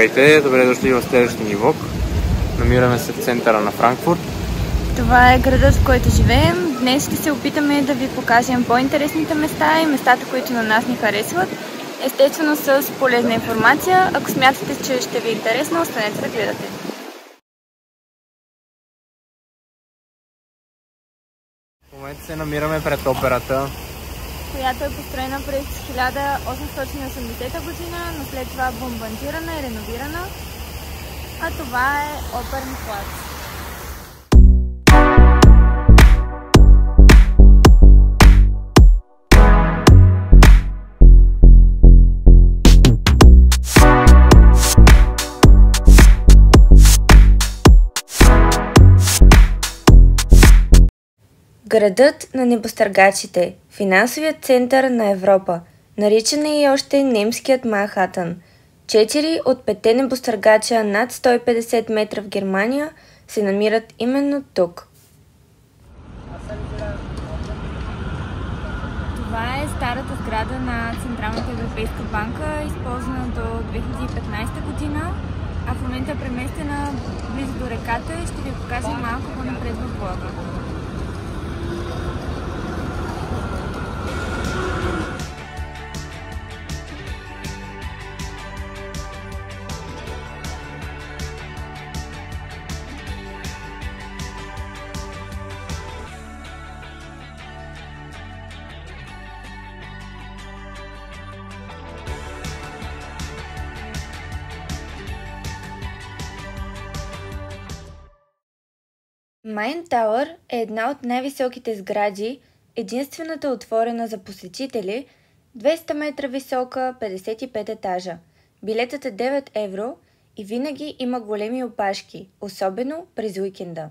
Здравейте, добре дошли в следващия ни влог. Намираме се в центъра на Франкфурт. Това е градът, в който живеем. Днес ще се опитаме да ви покажем по-интересните места и местата, които на нас ни харесват. Естествено с полезна информация. Ако смятате, че ще ви е интересно, останете да гледате. В момента се намираме пред операта, която е построена през 1880 година, но след това бомбардирана и реновирана. А това е оперен плац. Градът на небостъргачите, финансовият център на Европа, наричан е и още немският Манхатън. 4 от 5 небостъргача над 150 метра в Германия се намират именно тук. Това е старата сграда на Централната европейска банка, използвана до 2015 година, а в момента е преместена близо до реката и ще ви покажа малко по-напред в влога. Майн Тауър е една от най-високите сгради, единствената отворена за посетители, 200 метра висока, 55 етажа. Билетът е 9 евро и винаги има големи опашки, особено през уикенда.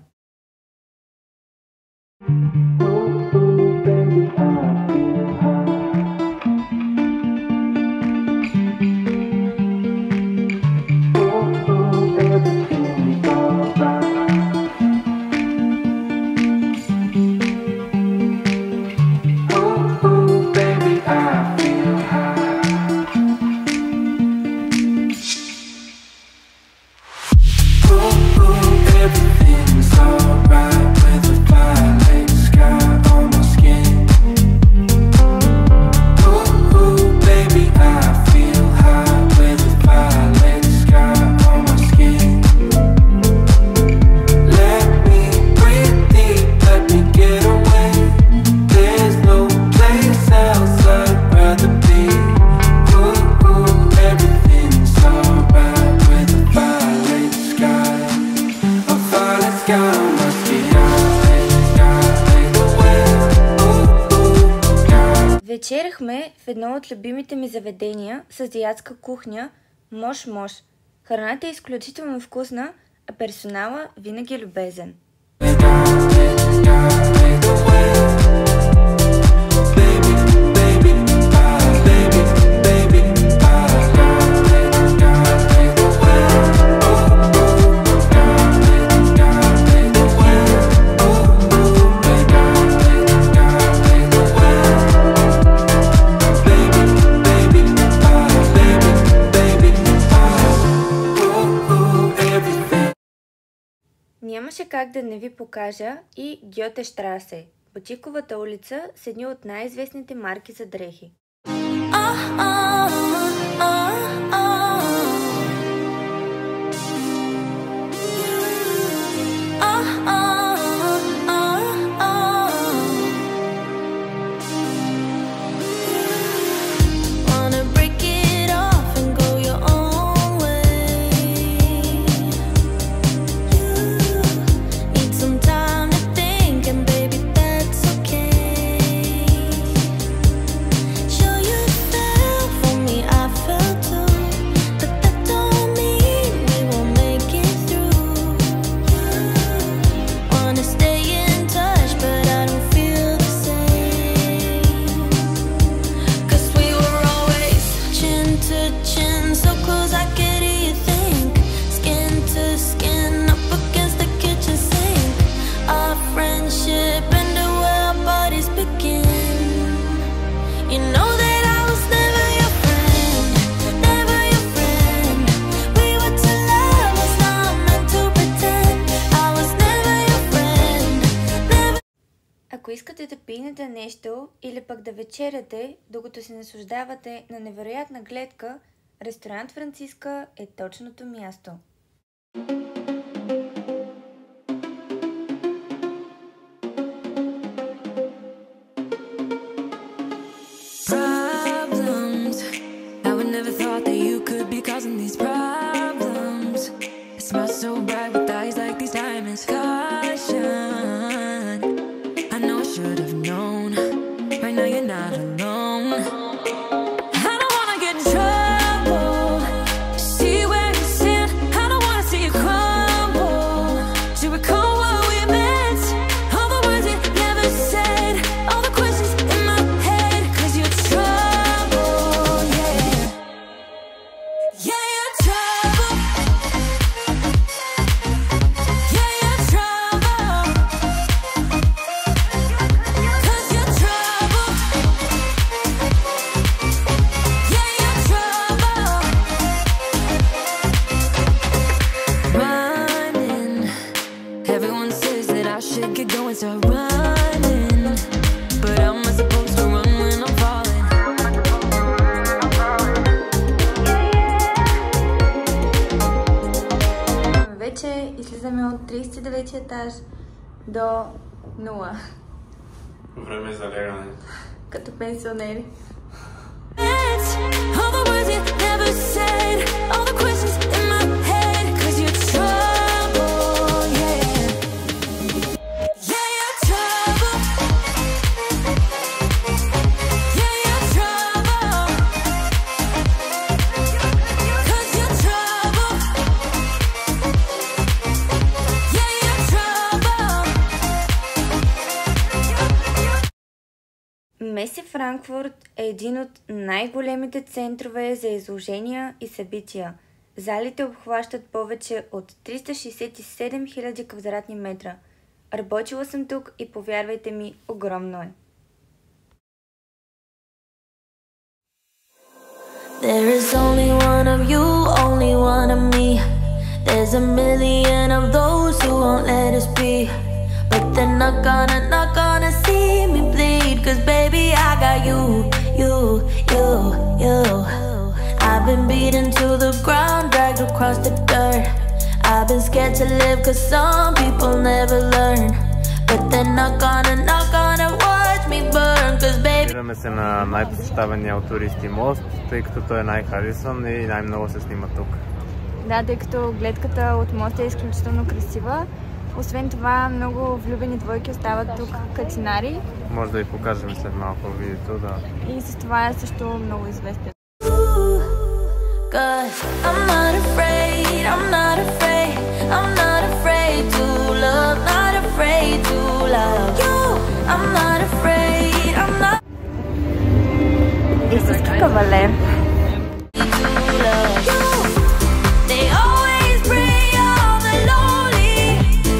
Вечеряхме в едно от любимите ми заведения с азиатска кухня Мош Мош. Храната е изключително вкусна, а персонала винаги е любезен. Нямаше как да не ви покажа и Гьоте Штрасе, бутиковата улица с едни от най-известните марки за дрехи. Ако искате да пинете нещо или пък да вечеряте, докато се наслаждавате на невероятна гледка, ресторант Франциска е точното място. Causing these problems. It smells so bright with eyes like these diamonds. Caution, I know I should have known. Right now you're not alone. I don't wanna get in trouble. See where you stand. I don't wanna see you crumble. To recall what we meant, all the words you never said, all the questions in my head. 'Cause you're trouble, yeah. Yeah, you're trouble. Yeah, you're trouble. 'Cause you're trouble. Yeah, you're trouble. Running. Everyone says that I should get going, so running. But I'm not supposed to run when I'm falling. Вече излизаме от 39 етаж до 0, Време за лягане. като пенсионери. All the words you never said, all the questions in my head. 'Cause you're trouble, yeah. Yeah, you're trouble. Yeah, you're trouble. 'Cause you're trouble. Yeah, you're trouble. Меси Франкфурт е един от най-големите центрове за изложения и събития. Залите обхващат повече от 367 000 квадратни метра. Работила съм тук и повярвайте ми, огромно е. There is only one of you, only one of me. There's a million of those who won't let us be. But they're not gonna see me bleed. 'Cause baby, I got you. I've been beaten to the ground, dragged across the dirt. I've been scared to live 'cause some people never learn. But they're not gonna watch me burn. 'Cause baby. Намираме се на най-посещавания от туристи мост, тъй като той е най-харесван и най-много се снима тук. Да, тъй като гледката от моста е изключително красива. Освен това, много влюбени двойки остават тук катинари Може да ви покажем след малко видеото, да. и с това е също много известен. Cause I'm not afraid, I'm not afraid, I'm not afraid to love, not afraid to love you. I'm not afraid, I'm not Истински кавалер. to love you. They always bring all the lonely,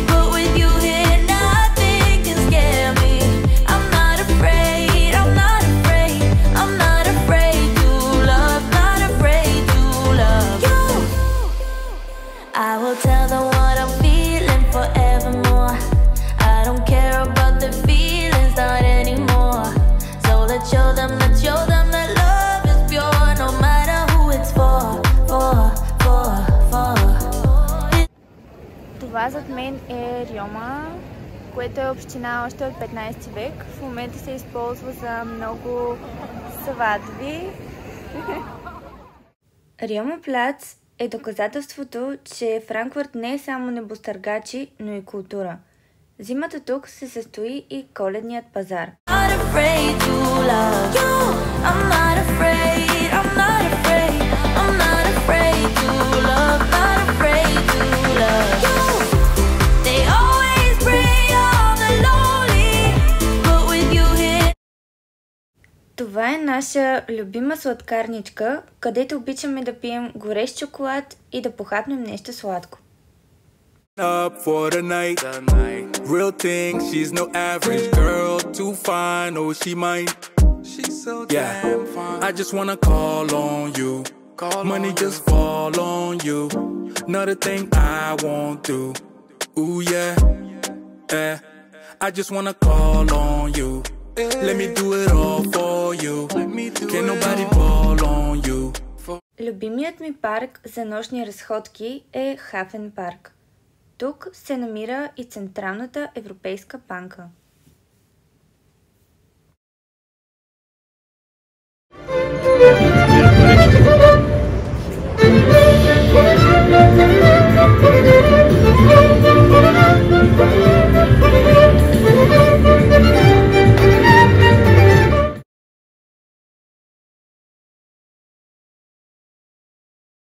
but with you here nothing can scare me. I'm not afraid, I'm not afraid, I'm not afraid to love, not afraid to love you. I will tell them what I'm feeling forevermore. I don't care about the feelings, not anymore. So let's show them that love is pure, no matter who it's for. Това зад мен е Рьома, което е община още от 15 век. В момента се използва за много сватби. Рьома плац е доказателството, че Франкфурт не е само небостъргачи, но и култура. Зимата тук се състои и коледният пазар. Not afraid to love you. I'm not afraid, I'm not afraid, I'm not afraid to love, not afraid to love you. They always bring all the lonely, but with you here. Това е наша любима сладкарничка, където обичаме да пием горещ шоколад и да похапнем нещо сладко. Up for the night. Real thing, she's no average girl, too fine, oh she mine. She's so damn fine. I just wanna call on you. Money just fall on you. Not a thing I won't do. Ooh yeah, yeah. I just wanna call on you. Let me do it all for you. Can't nobody ball on you. Любимият ми парк за нощни разходки е Хафен парк. Тук се намира и Централната европейска банка.